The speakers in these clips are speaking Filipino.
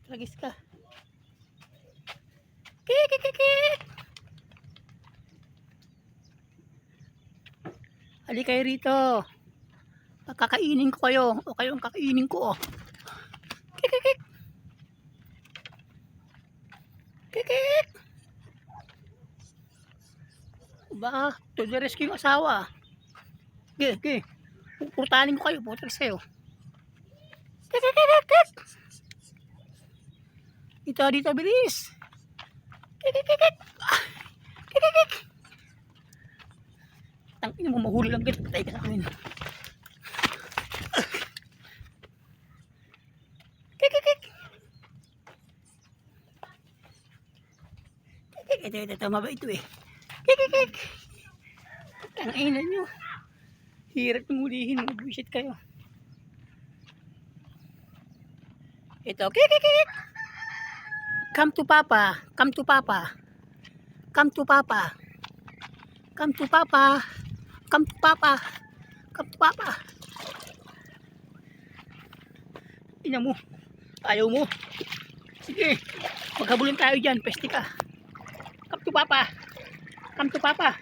Tragis ka. Halika kayo rito. Kakainin ko kayo. O kayo ang kakainin ko. Oh. Kikikik. Kikik. Ba, to the rescue yung asawa. Okay. Pupurtanin ko kayo. Putragis kayo. Kikikik. Dito, bilis. Kikikik. Kikikik. Tangin mo, mahuli lang kita. Patay ka sa akin. Kikikik. Ito, mabait ito eh. Kikikik. Tangin nyo. Hirap yung hulihin. Mag-visit kayo. Ito, kikikik. Come to Papa. Come to Papa. Come to Papa. Come to Papa. Come to Papa. Come to Papa. Ina mo. Ayaw mo. Sige. Maghabulin tayo dyan. Peste ka. Come to Papa. Come to Papa.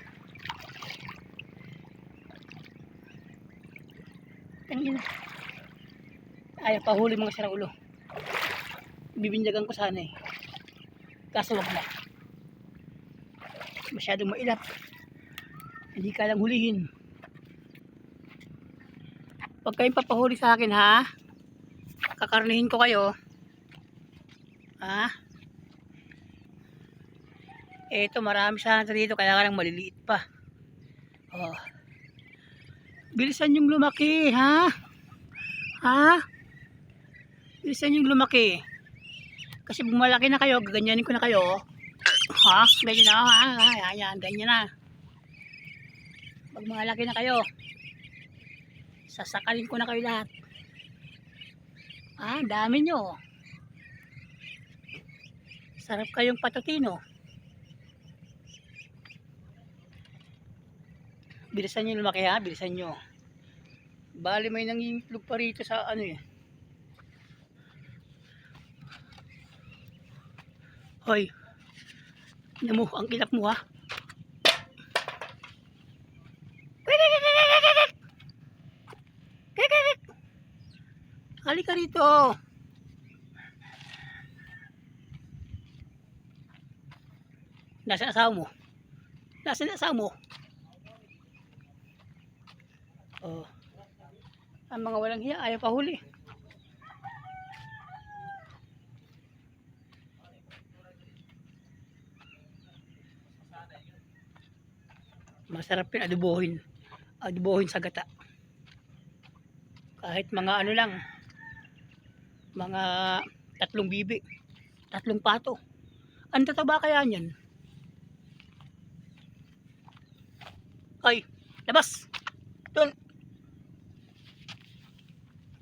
Tangina. Ayaw pahuli mga saraulo. Bibinyagan ko sana eh. Kaso wag na. Masyadong mailap. Hindi ka lang hulihin. Pag kayong papahuli sa akin ha, kakarnihin ko kayo. Ha? Eto, marami sana dito, kaya lang maliliit pa. Oh. Bilisan yung lumaki, ha? Ha? Bilisan yung lumaki. Kasi kung malaki na kayo, gaganyanin ko na kayo. Ha? Ganyan na, ha? Ayan, ganyan na. Pag malaki na kayo, sasakalin ko na kayo lahat. Ah, dami nyo. Sarap kayong patutino. Bilisan nyo lumaki ha, bilisan nyo. Bali may nangingitlog pa rito sa ano eh. Hoy. Ano mo, ang ilap mo ha. Halika rito. Nasaan asawa mo? Nasaan asawa mo? Oh. Ang mga walang hiya ayaw pa huli. Masarap yun adobohin. Adobohin sa gata. Kahit mga ano lang, mga 3 bibi, 3 pato. Ang tataba kaya niyan? Ay, labas! Doon!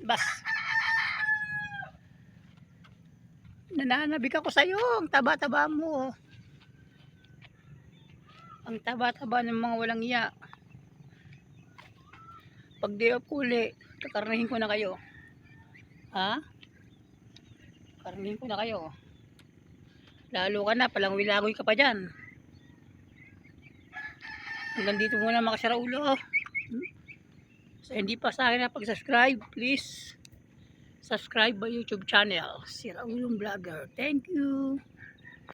Labas! Nananabik ako sa'yo. Ang taba-taba mo. Ang taba-taba ng mga walang iya. Pag di up uli, kakarnihin ko na kayo. Ha? Karnihin ko na kayo. Lalo ka na, palang wilagoy ka pa dyan. Hanggang dito muna mga saraulo. So hindi pa sa akin na pag-subscribe, please subscribe my YouTube channel, Siraulong Vlogger. Thank you.